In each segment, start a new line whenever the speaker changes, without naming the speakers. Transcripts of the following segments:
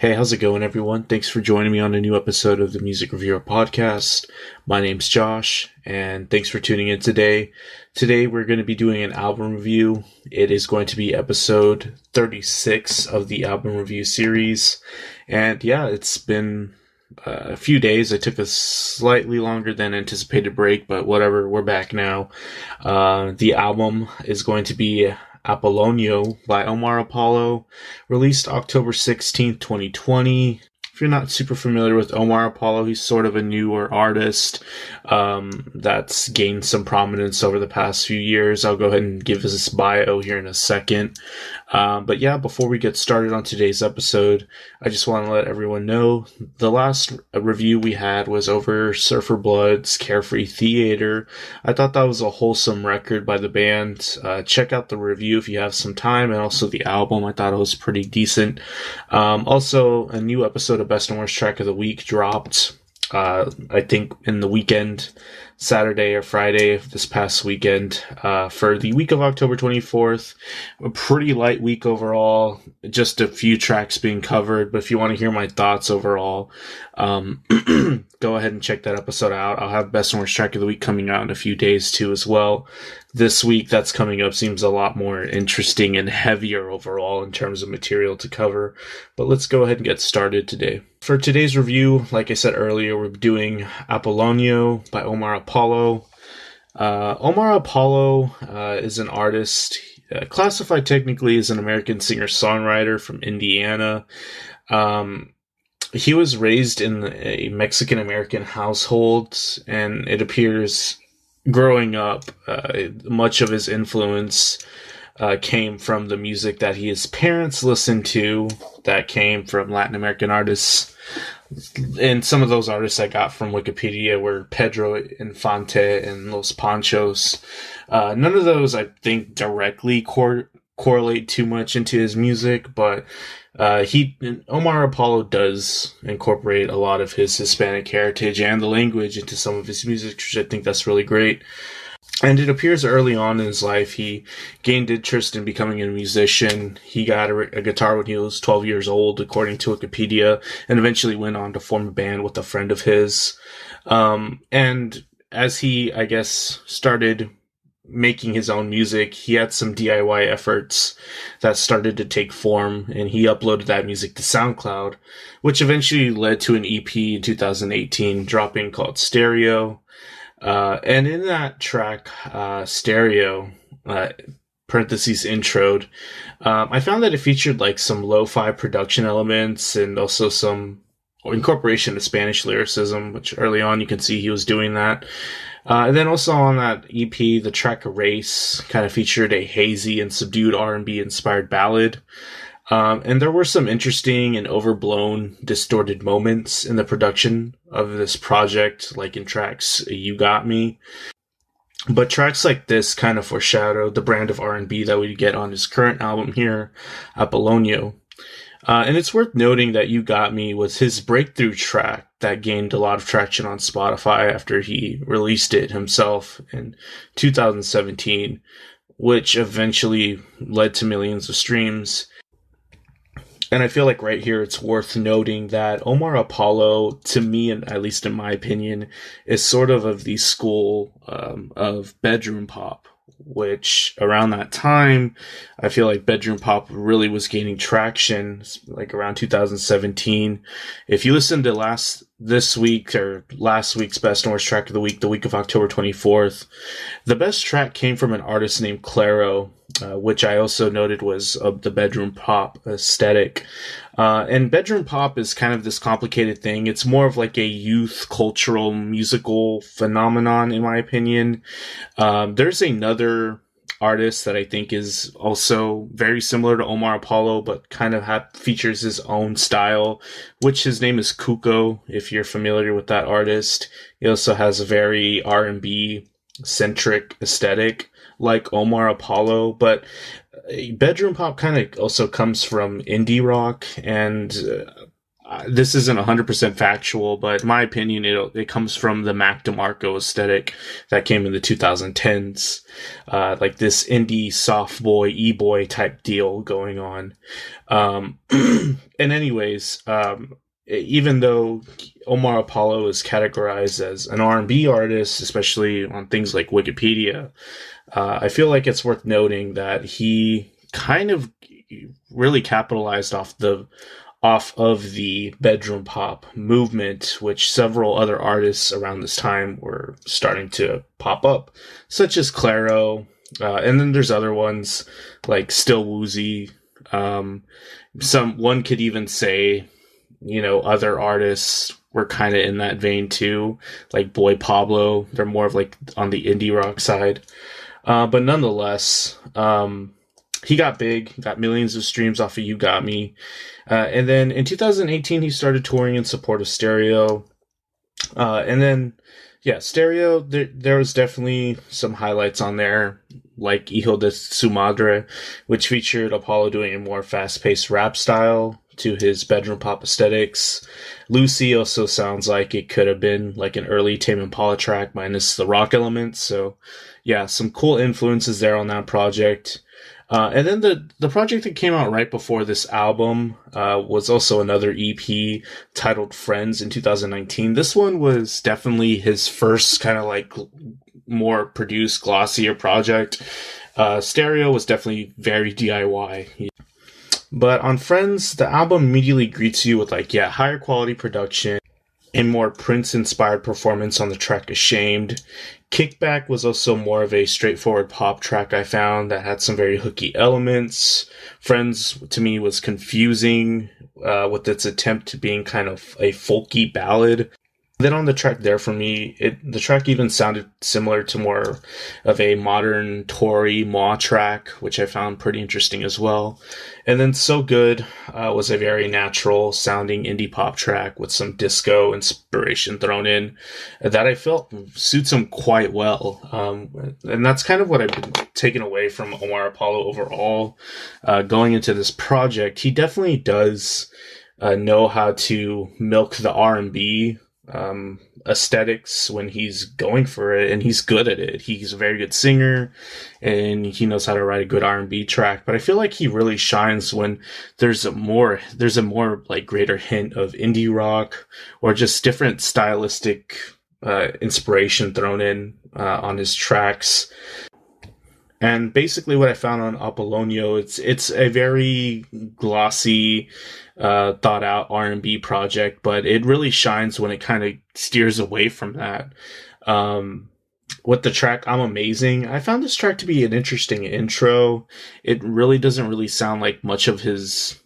Hey, how's it going, everyone? Thanks for joining me on a new episode of the Music Reviewer Podcast. My name's Josh, and thanks for tuning in today. Today, we're going to be doing an album review. It is going to be episode 36 of the album review series. And yeah, it's been a few days. I took a slightly longer than anticipated break, but whatever, we're back now. The album is going to be Apolonio by Omar Apollo, released October 16th, 2020. If you're not super familiar with Omar Apollo, he's sort of a newer artist that's gained some prominence over the past few years. I'll go ahead and give his bio here in a second. But yeah, before we get started on today's episode, I just want to let everyone know the last review we had was over Surfer Blood's Carefree Theater. I thought that was a wholesome record by the band. Check out the review if you have some time, and also the album. I thought it was pretty decent. Also, a new episode of Best and Worst Track of the Week dropped. I think in the weekend, Saturday or Friday of this past weekend, for the week of October 24th. A pretty light week overall, just a few tracks being covered, but if you want to hear my thoughts overall, go ahead and check that episode out. I'll have Best and Worst Track of the Week coming out in a few days too as well. This week that's coming up seems a lot more interesting and heavier overall in terms of material to cover, but let's go ahead and get started today. For today's review, like I said earlier, we're doing Apolonio by Omar Apollo. Omar Apollo is an artist classified technically as an American singer-songwriter from Indiana. He was raised in a Mexican-American household, and it appears growing up, much of his influence came from the music that his parents listened to that came from Latin American artists. And some of those artists I got from Wikipedia were Pedro Infante and Los Panchos. None of those, I think, directly correlate too much into his music, but Omar Apollo does incorporate a lot of his Hispanic heritage and the language into some of his music, which I think that's really great. And it appears early on in his life, he gained interest in becoming a musician. He got a guitar when he was 12 years old, according to Wikipedia, and eventually went on to form a band with a friend of his. And as he, I guess, started making his own music, he had some DIY efforts that started to take form, and he uploaded that music to SoundCloud, which eventually led to an EP in 2018 dropping called Stereo. And in that track, Stereo, parentheses introed, I found that it featured like some lo-fi production elements and also some incorporation of Spanish lyricism, which early on you can see he was doing that. And then also on that EP, the track Erase kind of featured a hazy and subdued R&B inspired ballad. And there were some interesting and overblown, distorted moments in the production of this project, like in tracks You Got Me. But tracks like this kind of foreshadowed the brand of R&B that we get on his current album here, Apolonio. And it's worth noting that You Got Me was his breakthrough track that gained a lot of traction on Spotify after he released it himself in 2017, which eventually led to millions of streams. And I feel like right here it's worth noting that Omar Apollo, to me, and at least in my opinion, is sort of the school of bedroom pop, which around that time, I feel like bedroom pop really was gaining traction, like around 2017. If you listen to last week's Best and Worst Track of the week of October 24th, the best track came from an artist named Claro, which I also noted was of the bedroom pop aesthetic. And bedroom pop is kind of this complicated thing. It's more of like a youth cultural musical phenomenon, in my opinion. There's another artist that I think is also very similar to Omar Apollo, but kind of features his own style, which his name is Kuko, if you're familiar with that artist. He also has a very R&B centric aesthetic like Omar Apollo, but bedroom pop kind of also comes from indie rock, and this isn't 100% factual, but in my opinion, it comes from the Mac DeMarco aesthetic that came in the 2010s. Like this indie soft boy, e-boy type deal going on. And anyways, even though Omar Apollo is categorized as an R&B artist, especially on things like Wikipedia, I feel like it's worth noting that he kind of really capitalized off of the bedroom pop movement, which several other artists around this time were starting to pop up, such as Clairo, and then there's other ones like Still Woozy. One could even say, other artists were kind of in that vein too, like Boy Pablo. They're more of like on the indie rock side. But nonetheless, he got big, he got millions of streams off of You Got Me. And then in 2018, he started touring in support of Stereo. And then, Stereo, there was definitely some highlights on there, like Hijo de Su Madre, which featured Apollo doing a more fast-paced rap style to his bedroom pop aesthetics. Lucy also sounds like it could have been like an early Tame Impala track minus the rock elements. So, some cool influences there on that project. And then the project that came out right before this album was also another EP titled Friends in 2019. This one was definitely his first kind of like more produced, glossier project. Stereo was definitely very DIY. But on Friends, the album immediately greets you with higher quality production and more Prince-inspired performance on the track Ashamed. Kickback was also more of a straightforward pop track, I found, that had some very hooky elements. Friends, to me, was confusing with its attempt to being kind of a folky ballad. Then on the track There For Me, the track even sounded similar to more of a modern Tory Moi track, which I found pretty interesting as well. And then So Good was a very natural sounding indie pop track with some disco inspiration thrown in that I felt suits him quite well. And that's kind of what I've been taking away from Omar Apollo overall. Going into this project, he definitely does know how to milk the R&B aesthetics when he's going for it, and he's good at it. He's a very good singer and he knows how to write a good R&B track, but I feel like he really shines when there's a more like greater hint of indie rock or just different stylistic inspiration thrown in on his tracks. And basically what I found on Apolonio, it's a very glossy, thought out R&B project, but it really shines when it kind of steers away from that. With the track I'm Amazing, I found this track to be an interesting intro. It really doesn't really sound like much of his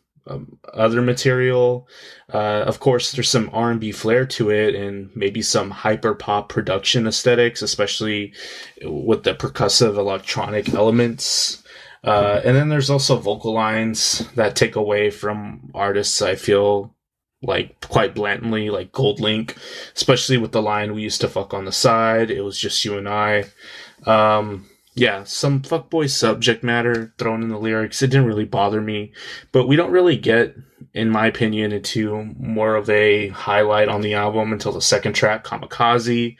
other material. Of course, there's some R&B flair to it and maybe some hyper pop production aesthetics, especially with the percussive electronic elements. And then there's also vocal lines that take away from artists, I feel like quite blatantly, like Gold Link, especially with the line, "We used to fuck on the side, it was just you and I." Some fuckboy subject matter thrown in the lyrics. It didn't really bother me, but we don't really get, in my opinion, into more of a highlight on the album until the second track, Kamikaze,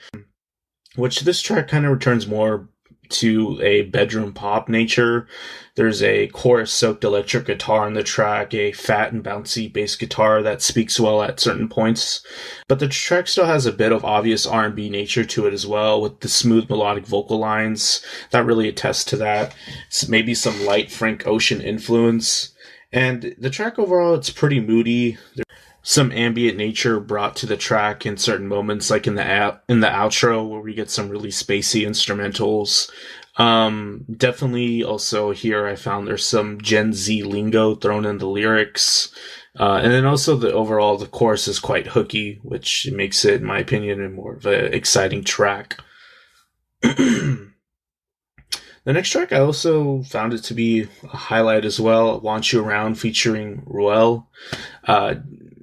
which this track kind of returns more to a bedroom pop nature. There's a chorus-soaked electric guitar in the track, a fat and bouncy bass guitar that speaks well at certain points, but the track still has a bit of obvious R&B nature to it as well, with the smooth melodic vocal lines that really attest to that. It's maybe some light Frank Ocean influence, and the track overall, it's pretty moody. There's some ambient nature brought to the track in certain moments, like in the outro where we get some really spacey instrumentals. Definitely also here I found there's some Gen Z lingo thrown in the lyrics. And then also the chorus is quite hooky, which makes it, in my opinion, a more of an exciting track. The next track, I also found it to be a highlight as well. Want You Around featuring Ruel.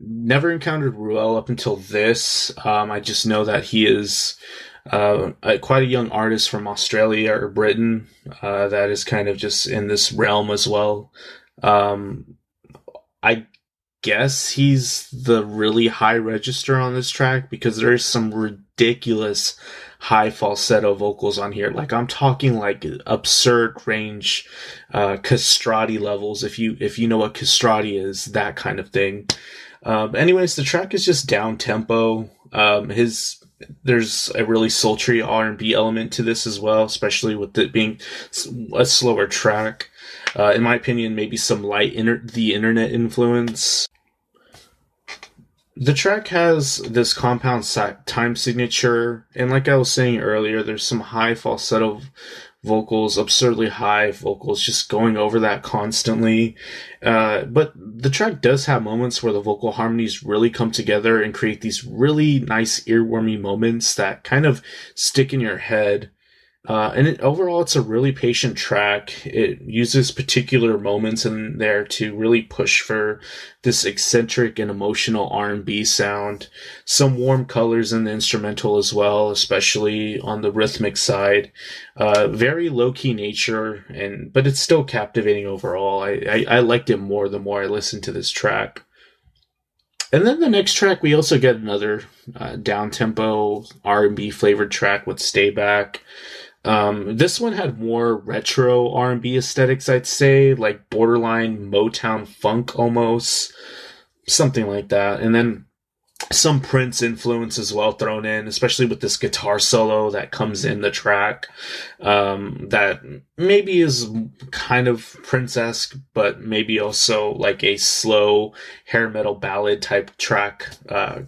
Never encountered Ruel up until this. I just know that he is quite a young artist from Australia or Britain that is kind of just in this realm as well. I guess he's the really high register on this track because there's some ridiculous high falsetto vocals on here. Like I'm talking like absurd range, castrati levels. If you know what castrati is, that kind of thing. Anyways, the track is just down tempo. There's a really sultry R&B element to this as well, especially with it being a slower track. In my opinion, maybe some light the internet influence. The track has this compound time signature, and like I was saying earlier, there's some high falsetto vocals, absurdly high vocals, just going over that constantly. But the track does have moments where the vocal harmonies really come together and create these really nice earwormy moments that kind of stick in your head. Overall, it's a really patient track. It uses particular moments in there to really push for this eccentric and emotional R&B sound. Some warm colors in the instrumental as well, especially on the rhythmic side. Very low-key nature, but it's still captivating overall. I liked it more the more I listened to this track. And then the next track, we also get another down-tempo R&B flavored track with Stay Back. This one had more retro R&B aesthetics, I'd say, like borderline Motown funk almost, something like that. And then some Prince influence as well thrown in, especially with this guitar solo that comes in the track, that maybe is kind of Prince-esque, but maybe also like a slow hair metal ballad type track,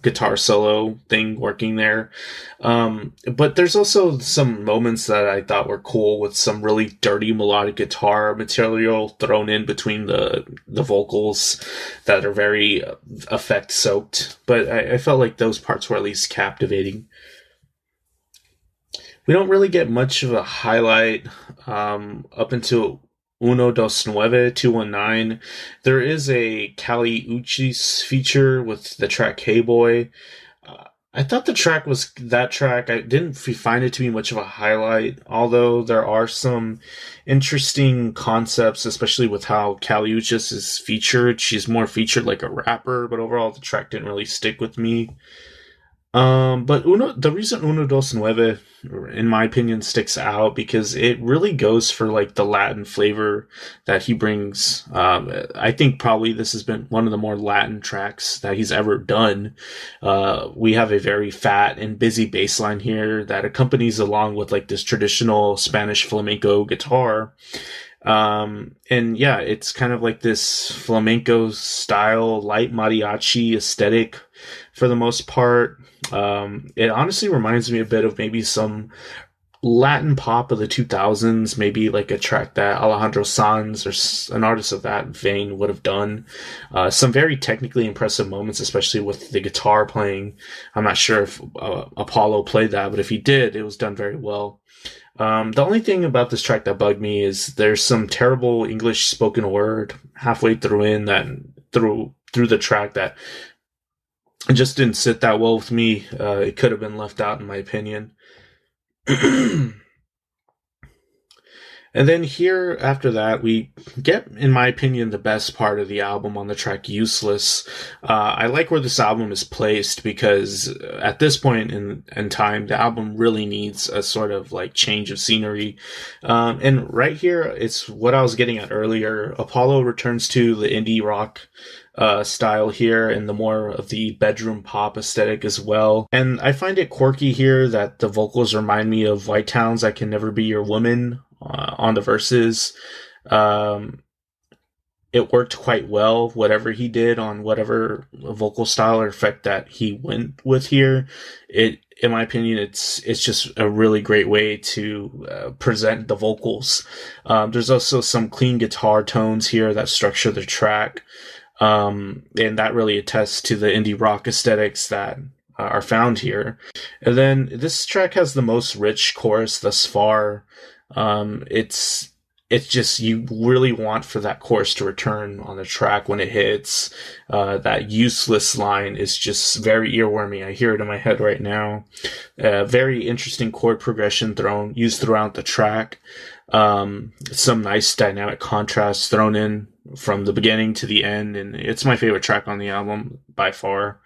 guitar solo thing working there. But there's also some moments that I thought were cool with some really dirty melodic guitar material thrown in between the vocals that are very effect soaked. But I felt like those parts were at least captivating. We don't really get much of a highlight up until Uno Dos Nueve 219. There is a Kali Uchis feature with the track Hey Boy. I thought the track was that track. I didn't find it to be much of a highlight, although there are some interesting concepts, especially with how Kali Uchis is featured. She's more featured like a rapper, but overall the track didn't really stick with me. But the reason Uno Dos Nueve, in my opinion, sticks out because it really goes for like the Latin flavor that he brings. I think probably this has been one of the more Latin tracks that he's ever done. We have a very fat and busy bass line here that accompanies along with like this traditional Spanish flamenco guitar. And yeah, it's kind of like this flamenco style, light mariachi aesthetic for the most part. It honestly reminds me a bit of maybe some Latin pop of the 2000s, maybe like a track that Alejandro Sanz or an artist of that vein would have done. Some very technically impressive moments, especially with the guitar playing. I'm not sure if Apollo played that, but if he did, it was done very well. The only thing about this track that bugged me is there's some terrible English spoken word halfway through the track that just didn't sit that well with me. It could have been left out in my opinion. And then here, after that, we get, in my opinion, the best part of the album on the track Useless. I like where this album is placed because at this point in time, the album really needs a sort of like change of scenery. And right here, it's what I was getting at earlier. Apollo returns to the indie rock style here and the more of the bedroom pop aesthetic as well. And I find it quirky here that the vocals remind me of White Town's I Can Never Be Your Woman on the verses. It worked quite well, whatever he did on whatever vocal style or effect that he went with here. In my opinion, it's just a really great way to present the vocals. There's also some clean guitar tones here that structure the track. And that really attests to the indie rock aesthetics that are found here. And then this track has the most rich chorus thus far. It's it's just, you really want for that chorus to return on the track when it hits. That useless line is just very earwormy. I hear it in my head right now. Very interesting chord progression used throughout the track. Some nice dynamic contrast thrown in from the beginning to the end, and it's my favorite track on the album by far.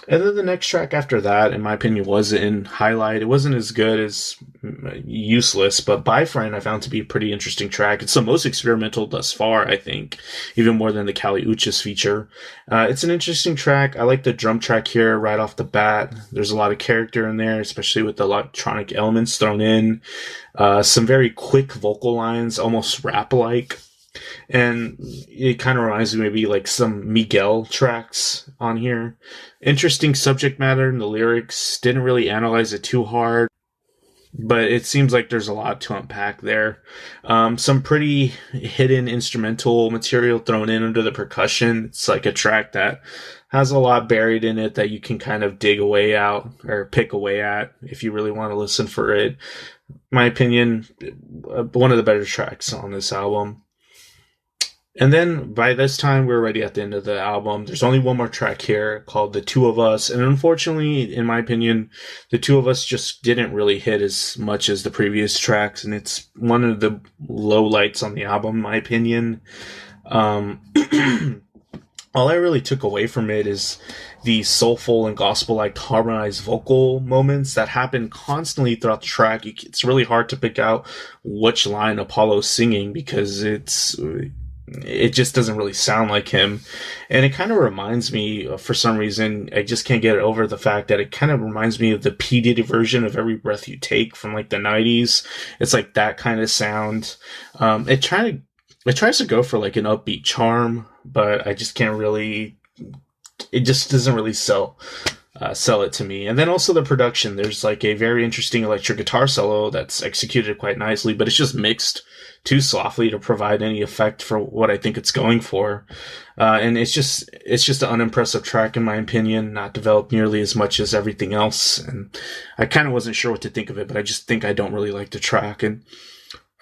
And then the next track after that, in my opinion, was in highlight. It wasn't as good as Useless, but By Friend I found to be a pretty interesting track. It's the most experimental thus far, I think, even more than the Kali Uchis feature. It's an interesting track. I like the drum track here right off the bat. There's a lot of character in there, especially with the electronic elements thrown in. Some very quick vocal lines, almost rap-like. And it kind of reminds me maybe like some Miguel tracks on here. Interesting subject matter in the lyrics. Didn't really analyze it too hard, but it seems like there's a lot to unpack there. Some pretty hidden instrumental material thrown in under the percussion. It's like a track that has a lot buried in it that you can kind of dig away out or pick away at if you really want to listen for it. My opinion, one of the better tracks on this album. And then by this time, we're already at the end of the album. There's only one more track here called The Two of Us. And unfortunately, in my opinion, The Two of Us just didn't really hit as much as the previous tracks. And it's one of the low lights on the album, in my opinion. All I really took away from it is the soulful and gospel-like harmonized vocal moments that happen constantly throughout the track. It's really hard to pick out which line Apollo's singing because it just doesn't really sound like him. And it kind of reminds me, for some reason, I just can't get over the fact that it kind of reminds me of the P. Diddy version of Every Breath You Take from like the 90s. It's like that kind of sound. It tries to go for like an upbeat charm, but I just can't really, it just doesn't really sell it to me. And then also the production. There's like a very interesting electric guitar solo that's executed quite nicely, but it's just mixed too softly to provide any effect for what I think it's going for. And it's just an unimpressive track in my opinion, not developed nearly as much as everything else. And I kind of wasn't sure what to think of it, but I just think I don't really like the track. And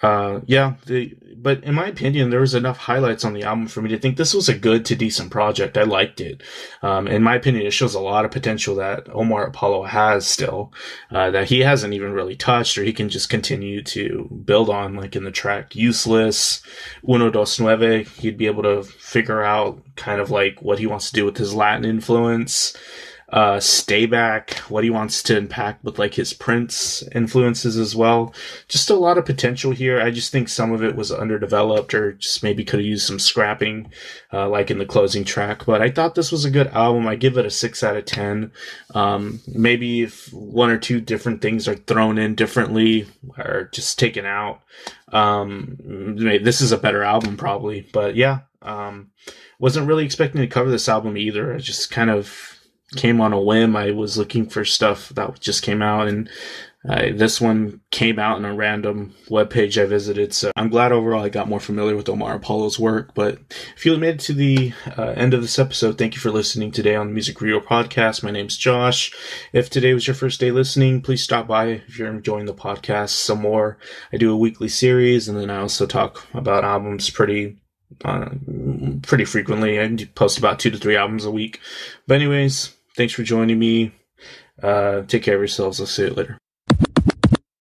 but in my opinion, there was enough highlights on the album for me to think this was a good to decent project. I liked it. In my opinion, it shows a lot of potential that Omar Apollo has still, that he hasn't even really touched, or he can just continue to build on, like in the track Useless, Uno, Dos, Nueve. He'd be able to figure out kind of like what he wants to do with his Latin influence. Stay Back, what he wants to impact with like his Prince influences as well. Just a lot of potential here. I just think some of it was underdeveloped or just maybe could have used some scrapping, like in the closing track. But I thought this was a good album. I give it a 6 out of 10. Maybe if one or two different things are thrown in differently or just taken out, this is a better album probably. But yeah, wasn't really expecting to cover this album either. I just kind of came on a whim. I was looking for stuff that just came out, and this one came out in a random webpage I visited. So I'm glad overall I got more familiar with Omar Apollo's work. But if you made it to the end of this episode, thank you for listening today on the Music Review Podcast. My name's Josh. If today was your first day listening, please stop by if you're enjoying the podcast some more. I do a weekly series, and then I also talk about albums pretty frequently. I post about 2 to 3 albums a week. But anyways, thanks for joining me. Take care of yourselves. I'll see you later.